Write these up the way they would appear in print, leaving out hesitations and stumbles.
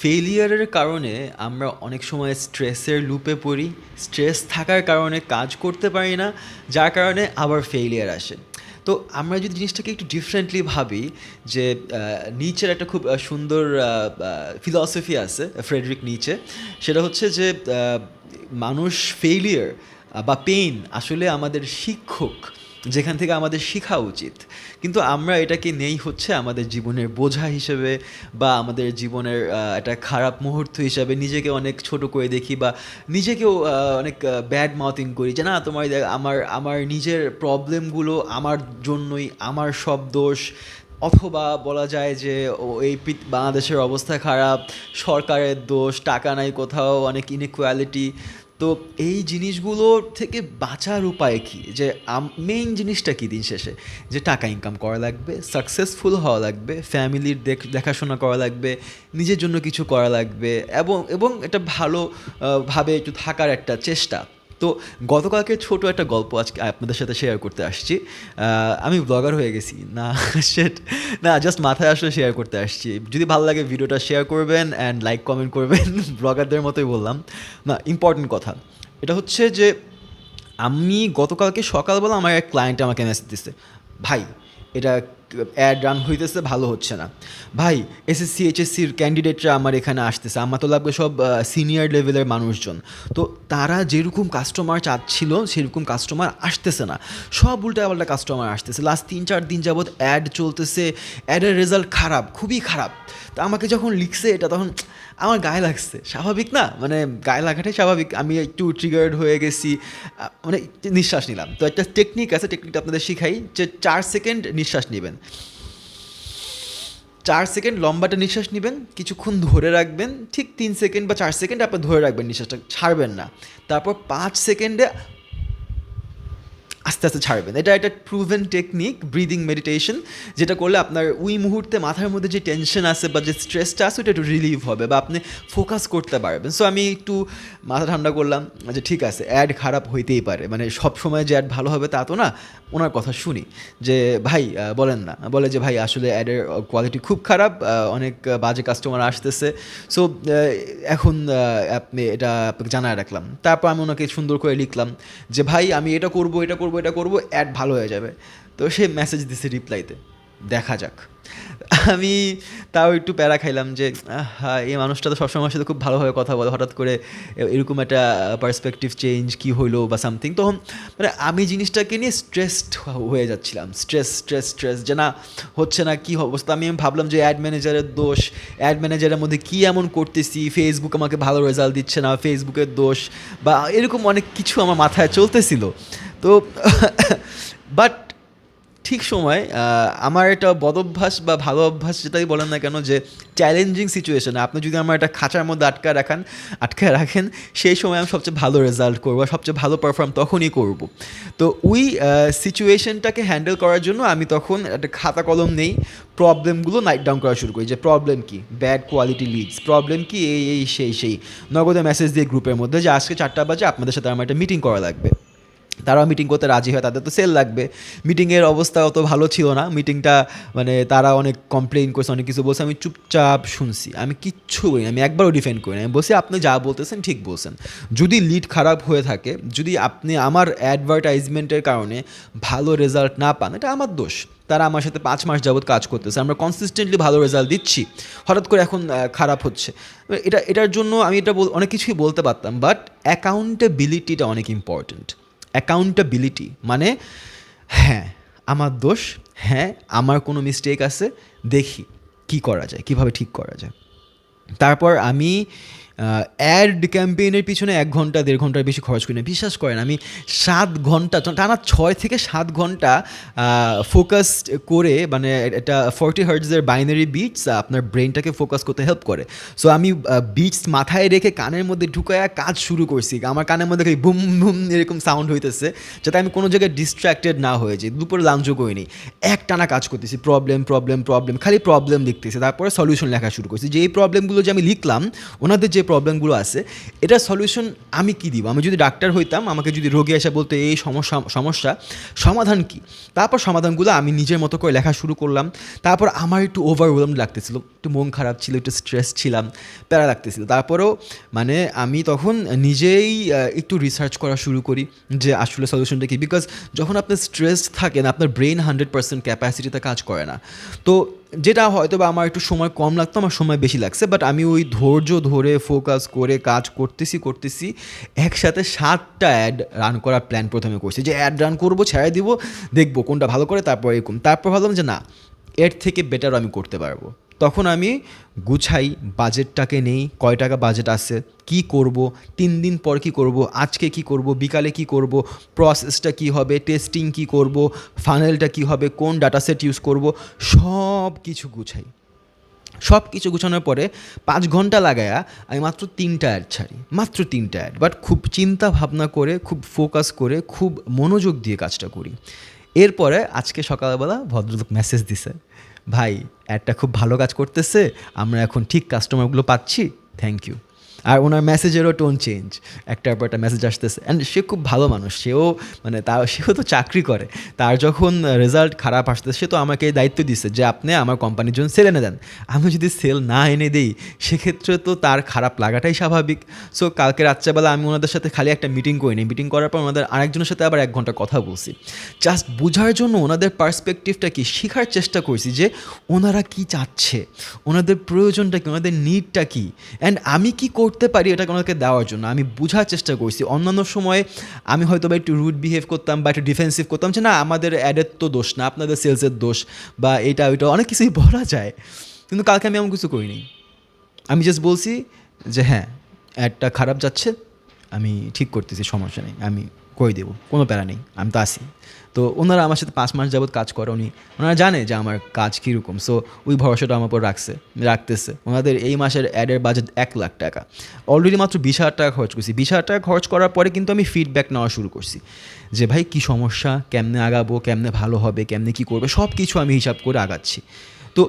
ফেলিয়ারের কারণে আমরা অনেক সময় স্ট্রেসের লুপে পড়ি। স্ট্রেস থাকার কারণে কাজ করতে পারি না, যার কারণে আবার ফেলিয়ার আসে। তো আমরা যদি জিনিসটাকে একটু ডিফারেন্টলি ভাবি, যে নিচের একটা খুব সুন্দর ফিলসফি আছে ফ্রেডরিক নিচে। সেটা হচ্ছে যে মানুষ ফেলিয়ার বা পেইন আসলে আমাদের শিক্ষক, যেখান থেকে আমাদের শেখা উচিত। কিন্তু আমরা এটাকে নেই হচ্ছে আমাদের জীবনের বোঝা হিসেবে, বা আমাদের জীবনের একটা খারাপ মুহূর্ত হিসাবে নিজেকে অনেক ছোট করে দেখি, বা নিজেকেও অনেক ব্যাড মাউথিং করি যে না তোমার আমার আমার নিজের প্রবলেমগুলো আমার জন্যই, আমার সব দোষ। অথবা বলা যায় যে এই বাংলাদেশের অবস্থা খারাপ, সরকারের দোষ, টাকা নাই কোথাও, অনেক ইনইকুয়ালিটি। তো এই জিনিসগুলো থেকে বাঁচার উপায় কী, যে মেইন জিনিসটা কী দিন শেষে, যে টাকা ইনকাম করা লাগবে, সাকসেসফুল হওয়া লাগবে, ফ্যামিলির দেখাশোনা করা লাগবে, নিজের জন্য কিছু করা লাগবে, এবং এবং এটা ভালো ভাবে একটু থাকার একটা চেষ্টা। তো গতকালকে ছোট একটা গল্প আজকে আপনাদের সাথে শেয়ার করতে আসছি। আমি ব্লগার হয়ে গেছি না, সেট না, জাস্ট মাথায় আসলে শেয়ার করতে আসছি। যদি ভালো লাগে ভিডিওটা শেয়ার করবেন অ্যান্ড লাইক কমেন্ট করবেন। ব্লগারদের মতোই বললাম না, ইম্পর্টেন্ট কথা। এটা হচ্ছে যে আমি গতকালকে সকালবেলা আমার এক ক্লায়েন্ট আমাকে মেসেজ দিচ্ছে, ভাই এটা অ্যাড রান হইতেছে, ভালো হচ্ছে না। ভাই এসএসসি এইচএসসির ক্যান্ডিডেটরা আমার এখানে আসতেছে, আমার তো লাগবে সব সিনিয়র লেভেলের মানুষজন। তো তারা যেরকম কাস্টমার চাচ্ছিল সেরকম কাস্টমার আসতেছে না, সব উল্টাপাল্টা কাস্টমার আসতেছে। লাস্ট 3-4 দিন যাবৎ অ্যাড চলতেছে, অ্যাডের রেজাল্ট খারাপ, খুবই খারাপ। তো আমাকে যখন লিখছে এটা, তখন আমার গায়ে লাগছে। স্বাভাবিক না, মানে গায়ে লাগাটাই স্বাভাবিক। আমি একটু ট্রিগার্ড হয়ে গেছি, মানে নিঃশ্বাস নিলাম। তো একটা টেকনিক আছে, টেকনিকটা আপনাদের শিখাই, যে 4 সেকেন্ড নিঃশ্বাস নেবেন। 4 সেকেন্ড লম্বাটা নিঃশ্বাস নেবেন, কিছুক্ষণ ধরে রাখবেন, ঠিক 3 সেকেন্ড বা 4 সেকেন্ড আপনার ধরে রাখবেন, নিঃশ্বাসটা ছাড়বেন না। তারপর 5 সেকেন্ডে আস্তে আস্তে ছাড়বেন। এটা একটা প্রুভেন টেকনিক, ব্রিদিং মেডিটেশন, যেটা করলে আপনার ওই মুহূর্তে মাথার মধ্যে যে টেনশন আছে বা যে স্ট্রেসটা আছে ওটা একটু রিলিভ হবে, বা আপনি ফোকাস করতে পারবেন। সো আমি একটু মাথা ঠান্ডা করলাম যে ঠিক আছে, অ্যাড খারাপ হইতেই পারে, মানে সব সময় যে অ্যাড ভালো হবে তা তো না। ওনার কথা শুনি যে ভাই বলেন না, বলে যে ভাই আসলে অ্যাডের কোয়ালিটি খুব খারাপ, অনেক বাজে কাস্টমার আসতেছে। সো এখন আপনি এটা আপনাকে জানায় রাখলাম। তারপর আমি ওনাকে সুন্দর করে লিখলাম যে ভাই আমি এটা করব, এটা করব, এটা করব, অ্যাড ভালো হয়ে যাবে। তো সে মেসেজ দিছে রিপ্লাইতে, দেখা যাক। আমি তাও একটু প্যারা খাইলাম যে হ্যাঁ, এই মানুষটা তো সবসময় আমার সাথে খুব ভালোভাবে কথা বলে, হঠাৎ করে এরকম একটা পার্সপেক্টিভ চেঞ্জ কী হইলো বা সামথিং। তখন মানে আমি জিনিসটাকে নিয়ে স্ট্রেসড হয়ে যাচ্ছিলাম, স্ট্রেস স্ট্রেস স্ট্রেস, যে না হচ্ছে না, কী অবস্থা। আমি ভাবলাম যে অ্যাড ম্যানেজারের দোষ, অ্যাড ম্যানেজারের মধ্যে কী এমন করতেছি, ফেসবুক আমাকে ভালো রেজাল্ট দিচ্ছে না, ফেসবুকের দোষ, বা এরকম অনেক কিছু আমার মাথায় চলতেছিল। তো বাট ঠিক সময় আমার একটা বদভ্যাস বা ভালো অভ্যাস যেটাই বলেন না কেন, যে চ্যালেঞ্জিং সিচুয়েশনে আপনি যদি আমার একটা খাঁচার মধ্যে আটকায় রাখেন, সেই সময় আমি সবচেয়ে ভালো রেজাল্ট করবো, সবচেয়ে ভালো পারফর্ম তখনই করব। তো ওই সিচুয়েশনটাকে হ্যান্ডেল করার জন্য আমি তখন একটা খাতা কলম নেই, প্রবলেমগুলো নাইট ডাউন করা শুরু করি, যে প্রবলেম কি, ব্যাড কোয়ালিটি লিডস, প্রবলেম কি, এই এই সেই নগদে মেসেজ দিয়ে গ্রুপের মধ্যে যে আজকে 4টা বাজে আপনাদের সাথে আমার একটা মিটিং করা লাগবে। তারাও মিটিং করতে রাজি হয়, তাদের তো সেল লাগবে। মিটিংয়ের অবস্থা অত ভালো ছিল না, মিটিংটা মানে তারা অনেক কমপ্লেইন করছে, অনেক কিছু বলছে, আমি চুপচাপ শুনছি, আমি কিচ্ছু বলি, আমি একবারও ডিফেন্ড করি না। আমি বলছি আপনি যা বলতেছেন ঠিক বলছেন, যদি লিড খারাপ হয়ে থাকে, যদি আপনি আমার অ্যাডভার্টাইজমেন্টের কারণে ভালো রেজাল্ট না পান, এটা আমার দোষ। তারা আমার সাথে 5 মাস যাবৎ কাজ করতেছে, আমরা কনসিস্টেন্টলি ভালো রেজাল্ট দিচ্ছি, হঠাৎ করে এখন খারাপ হচ্ছে। এটার জন্য আমি এটা অনেক কিছুই বলতে পারতাম, বাট অ্যাকাউন্টেবিলিটিটা অনেক ইম্পর্ট্যান্ট। অ্যাকাউন্টেবিলিটি মানে হ্যাঁ আমার দোষ, হ্যাঁ আমার কোনো মিস্টেক আছে, দেখি কী করা যায়, কীভাবে ঠিক করা যায়। তারপর আমি অ্যাড ক্যাম্পেইনের পিছনে 1 ঘন্টা 1.5 ঘন্টার বেশি খরচ করি না, বিশ্বাস করেন। আমি 7 ঘন্টা, টানা 6 থেকে 7 ঘন্টা ফোকাস করে, মানে এটা 40 হার্টজের বাইনারি বিটস আপনার ব্রেনটাকে ফোকাস করতে হেল্প করে। সো আমি বিটস মাথায় রেখে কানের মধ্যে ঢুকায়া কাজ শুরু করছি, আমার কানের মধ্যে খালি বুম বুম এরকম সাউন্ড হইতেছে, যাতে আমি কোনো জায়গায় ডিস্ট্র্যাক্টেড না হয়ে যাই। দুপুরে লাঞ্চও করিনি, একটানা কাজ করতেছি, প্রবলেম প্রবলেম প্রবলেম, খালি প্রবলেম লিখতেছি, তারপরে সলিউশন লেখা শুরু করছি, যে এই প্রবলেমগুলো যে আমি লিখলাম, ওনাদের যে প্রবলেমগুলো আছে, এটার সলিউশন আমি কী দিব? আমি যদি ডাক্তার হইতাম, আমাকে যদি রোগী এসে বলতো এই সমস্যা সমাধান কী, তারপর সমাধানগুলো আমি নিজের মতো করে লেখা শুরু করলাম। তারপর আমার একটু ওভারওয়েলমড লাগতেছিল, একটু মন খারাপ ছিল, একটু স্ট্রেস ছিলাম, প্যারা লাগতেছিল। তারপরেও মানে আমি তখন নিজেই একটু রিসার্চ করা শুরু করি যে আসলে সলিউশনটা কী। বিকজ যখন আপনি স্ট্রেস থাকেন, আপনার ব্রেন 100% ক্যাপাসিটিতে কাজ করে না। তো যেটা হয়তো বা আমার একটু সময় কম লাগতো, আমার সময় বেশি লাগছে, বাট আমি ওই ধৈর্য ধরে ফোকাস করে কাজ করতেছি। একসাথে 7টা অ্যাড রান করার প্ল্যান প্রথমে করছি, যে অ্যাড রান করবো, ছেড়ে দিব, দেখবো কোনটা ভালো করে, তারপর এরকম। তারপর ভাবলাম যে না, এর থেকে বেটার আমি করতে পারবো। তখন আমি গুছাই, বাজেটটাকে নেই, কয় টাকা বাজেট আছে, কি করব, 3 দিন পর কি করব, আজকে কি করব, বিকালে কি করব, প্রসেসটা কি হবে, টেস্টিং কি করব, ফানেলটা কি হবে, কোন ডাটা সেট ইউজ করব, সব কিছু গুছাই। সব কিছু গুছানোর পরে 5 ঘন্টা লাগায়া আমি মাত্র 3টা অ্যাড ছাড়ি, মাত্র 3টা অ্যাড, বাট খুব চিন্তা ভাবনা করে, খুব ফোকাস করে, খুব মনোযোগ দিয়ে কাজটা করি। এরপরে আজকে সকালবেলা ভদ্রলোক মেসেজ দিছে, ভাই অ্যাডটা খুব ভালো কাজ করতেছে, আমরা এখন ঠিক কাস্টমারগুলো পাচ্ছি, থ্যাংক ইউ। আর ওনার মেসেজেরও টোন চেঞ্জ, একটার পর একটা মেসেজ আসতেছে। অ্যান্ড সে খুব ভালো মানুষ, সেও তো চাকরি করে, তার যখন রেজাল্ট খারাপ আসতেছে, সে তো আমাকে দায়িত্ব দিচ্ছে যে আপনি আমার কোম্পানির জন্য সেল এনে দেন। আমি যদি সেল না এনে দিই, সেক্ষেত্রে তো তার খারাপ লাগাটাই স্বাভাবিক। সো কালকে রাত্রেবেলা আমি ওনাদের সাথে খালি একটা মিটিং করি নিই, মিটিং করার পর ওনাদের আরেকজনের সাথে আবার 1 ঘন্টা কথা বলছি, জাস্ট বোঝার জন্য ওনাদের পার্সপেক্টিভটা কি শেখার চেষ্টা করছি, যে ওনারা কি চাচ্ছে, ওনাদের প্রয়োজনটা কি, ওনাদের নিডটা কী, অ্যান্ড আমি কি করতে পারি এটাকে ওনাকে দেওয়ার জন্য আমি বোঝার চেষ্টা করছি। অন্যান্য সময়ে আমি হয়তো বা একটু রুড বিহেভ করতাম বা একটু ডিফেন্সিভ করতাম, যে না আমাদের অ্যাডের তো দোষ না, আপনাদের সেলসের দোষ, বা এটা ওইটা অনেক কিছুই বলা যায়। কিন্তু কালকে আমি এমন কিছু করিনি, আমি জাস্ট বলছি যে হ্যাঁ, অ্যাডটা খারাপ যাচ্ছে, আমি ঠিক করতেছি, সমস্যা নেই, আমি করে দেবো, কোনো প্যারা নেই, আমি তো আসি। তো ওনারা আমার সাথে 5 মাস যাবৎ কাজ করে, ওনারা জানে যে আমার কাজ কীরকম, সো ওই ভরসাটা আমার উপর রাখতেছে। ওনাদের এই মাসের অ্যাডের বাজেট 1 লাখ টাকা, অলরেডি মাত্র 20,000 টাকা খরচ করছি। 20,000 টাকা খরচ করার পরে কিন্তু আমি ফিডব্যাক নেওয়া শুরু করছি, যে ভাই কী সমস্যা, কেমনে আগাবো, কেমনে ভালো হবে, কেমনে কী করবে, সব কিছু আমি হিসাব করে আগাচ্ছি। তো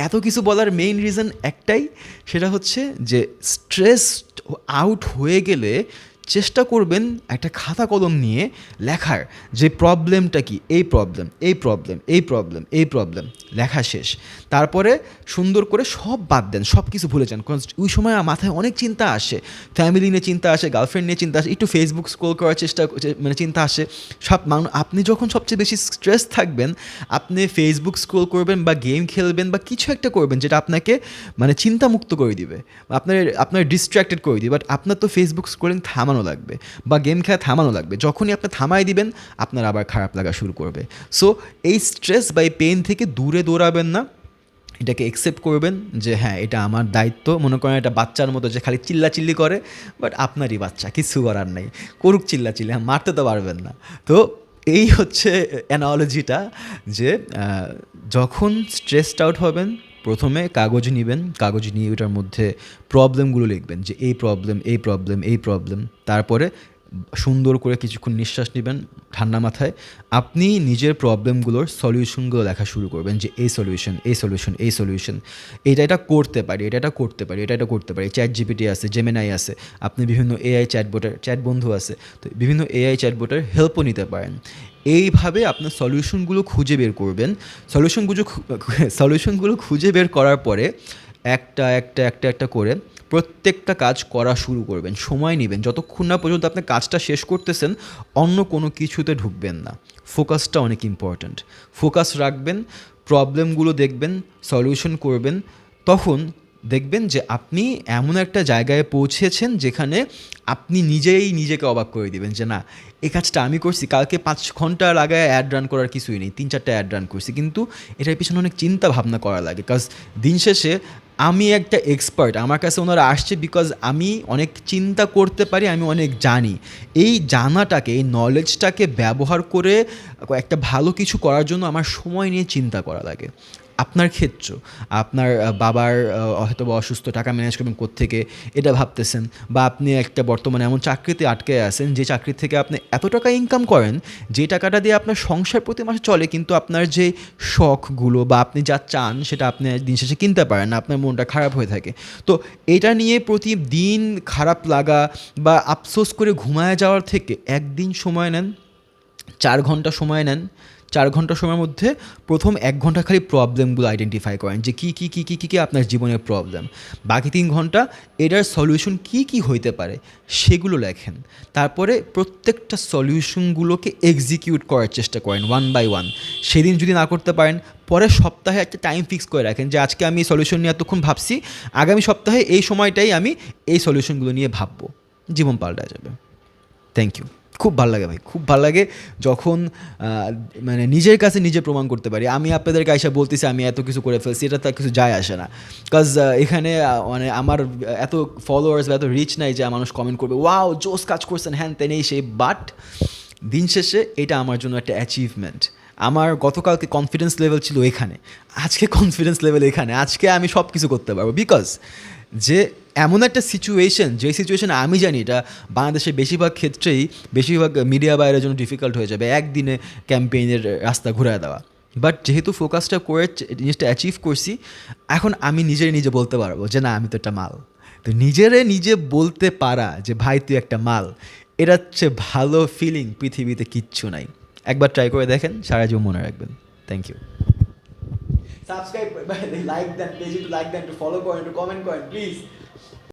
এত কিছু বলার মেইন রিজন একটাই, সেটা হচ্ছে যে স্ট্রেস আউট হয়ে গেলে চেষ্টা করবেন একটা খাতা কলম নিয়ে লেখার, যে প্রবলেমটা কি, এই প্রবলেম লেখা শেষ। তারপরে সুন্দর করে সব বাদ দেন, সব কিছু ভুলে যান। কারণ ওই সময় মাথায় অনেক চিন্তা আসে, ফ্যামিলি নিয়ে চিন্তা আসে, গার্লফ্রেন্ড নিয়ে চিন্তা আসে, একটু ফেসবুক স্ক্রল করার চিন্তা আসে। আপনি যখন সবচেয়ে বেশি স্ট্রেস থাকবেন, আপনি ফেসবুক স্ক্রল করবেন বা গেম খেলবেন বা কিছু একটা করবেন যেটা আপনাকে চিন্তামুক্ত করে দিবে, আপনার ডিস্ট্র্যাক্টেড করে দিবে। বাট আপনার তো ফেসবুক স্ক্রলিং থামানো লাগবে বা গেম খেলা থামানো লাগবে। যখনই আপনি থামাই দিবেন, আপনার আবার খারাপ লাগা শুরু করবে। সো এই স্ট্রেস বা এই পেন থেকে দূরে দৌড়াবেন না, এটাকে অ্যাকসেপ্ট করবেন যে হ্যাঁ, এটা আমার দায়িত্ব। মনে করেন এটা বাচ্চার মতো যে খালি চিল্লাচিল্লি করে, বাট আপনারই বাচ্চা, কিছু করার নেই, করুক চিল্লাচিল্লি, মারতে তো পারবেন না। তো এই হচ্ছে অ্যানালজিটা, যে যখন স্ট্রেসড আউট হবেন, প্রথমে কাগজ নেবেন, কাগজ নিয়ে ওটার মধ্যে প্রবলেমগুলো লিখবেন, যে এই প্রবলেম। তারপরে সুন্দর করে কিছুক্ষণ নিঃশ্বাস নেবেন ঠান্ডা মাথায়, আপনি নিজের প্রবলেমগুলোর সলিউশনগুলো লেখা শুরু করবেন, যে এই সলিউশন, এটা করতে পারি, এটা করতে পারি। চ্যাট জিপিটি আছে, জেমিনাই আছে, আপনি বিভিন্ন এআই চ্যাট বন্ধু আছে, তো বিভিন্ন এআই চ্যাটবোটের হেল্পও নিতে পারেন। এইভাবে আপনার সলিউশনগুলো খুঁজে বের করবেন। সলিউশনগুলো খুঁজে বের করার পরে একটা করে প্রত্যেকটা কাজ করা শুরু করবেন। সময় নেবেন, যতক্ষণ না পর্যন্ত আপনি কাজটা শেষ করতেছেন, অন্য কোনো কিছুতে ঢুকবেন না। ফোকাসটা অনেক ইম্পর্ট্যান্ট। ফোকাস রাখবেন, প্রবলেমগুলো দেখবেন, সলিউশন করবেন। তখন দেখবেন যে আপনি এমন একটা জায়গায় পৌঁছেছেন যেখানে আপনি নিজেই নিজেকে অবাক করে দিবেন, যে না, এই কাজটা আমি করছি। কালকে 5 ঘন্টা লাগায় অ্যাড রান করার কিছুই নেই, 3-4টা অ্যাড রান করছি, কিন্তু এটার পিছনে অনেক চিন্তা ভাবনা করা লাগে। কাজ দিন শেষে আমি একটা এক্সপার্ট, আমার কাছে ওনারা আসছে বিকজ আমি অনেক চিন্তা করতে পারি, আমি অনেক জানি। এই জানাটাকে, এই নলেজটাকে ব্যবহার করে একটা ভালো কিছু করার জন্য আমার সময় নিয়ে চিন্তা করা লাগে। আপনার ক্ষেত্র, আপনার বাবার হয়তো বা অসুস্থ, টাকা ম্যানেজ করবেন কোত্থেকে এটা ভাবতেছেন, বা আপনি একটা বর্তমানে এমন চাকরিতে আটকে আছেন যে চাকরি থেকে আপনি এত টাকা ইনকাম করেন যে টাকাটা দিয়ে আপনার সংসার প্রতি মাসে চলে, কিন্তু আপনার যে শখগুলো বা আপনি যা চান সেটা আপনি দিন শেষে কিনতে পারেন না, আপনার মনটা খারাপ হয়ে থাকে। তো এটা নিয়ে প্রতিদিন খারাপ লাগা বা আফসোস করে ঘুমায় যাওয়ার থেকে একদিন সময় নেন, 4 ঘন্টা সময় নেন। 4 ঘন্টা সময়ের মধ্যে প্রথম 1 ঘন্টা খালি প্রবলেমগুলো আইডেন্টিফাই করেন যে কী আপনার জীবনের প্রবলেম। বাকি 3 ঘন্টা এটার সলিউশন কী হইতে পারে সেগুলো লেখেন। তারপরে প্রত্যেকটা সলিউশনগুলোকে এক্সিকিউট করার চেষ্টা করেন ওয়ান বাই ওয়ান। সেদিন যদি না করতে পারেন, পরের সপ্তাহে একটা টাইম ফিক্স করে রাখেন যে আজকে আমি সলিউশন নিয়ে এতক্ষণ ভাবছি, আগামী সপ্তাহে এই সময়টাই আমি এই সলিউশনগুলো নিয়ে ভাববো। জীবন পাল্টা যাবে। Thank you. খুব ভাল লাগে ভাই, খুব ভাল লাগে যখন মানে নিজের কাছে নিজে প্রমাণ করতে পারি। আমি আপনাদেরকে আইসা বলতেছি আমি এত কিছু করে ফেলছি, এটা তো কিছু যায় আসে না। বিকজ এখানে মানে আমার এত ফলোয়ার্স বা এত রিচ নাই যে মানুষ কমেন্ট করবে ওয়াও জোস কাজ করছেন হ্যান তেন এই সেই, বাট দিন শেষে এটা আমার জন্য একটা অ্যাচিভমেন্ট। আমার গতকালকে কনফিডেন্স লেভেল ছিল এখানে, আজকে কনফিডেন্স লেভেল এখানে, আজকে আমি সব কিছু করতে পারবো। বিকজ যে এমন একটা সিচুয়েশন, যে সিচুয়েশনে আমি জানি এটা বাংলাদেশের বেশিরভাগ ক্ষেত্রেই বেশিরভাগ মিডিয়া বাইরের জন্য ডিফিকাল্ট হয়ে যাবে একদিনে ক্যাম্পেইনের রাস্তা ঘুরে দেওয়া। বাট যেহেতু ফোকাসটা করে জিনিসটা অ্যাচিভ করছি, এখন আমি নিজে বলতে পারবো যে না আমি তো একটা মাল। তো নিজে বলতে পারা যে ভাই তুই একটা মাল, এটা হচ্ছে ভালো ফিলিং পৃথিবীতে কিচ্ছু নাই। একবার ট্রাই করে দেখেন, সারা জীবন মনে রাখবেন। Thank you. সাবস্ক্রাইব, লাইক দেন, পেজে একটু লাইক দেন, একটু ফলো করেন, একটু কমেন্ট করেন প্লিজ।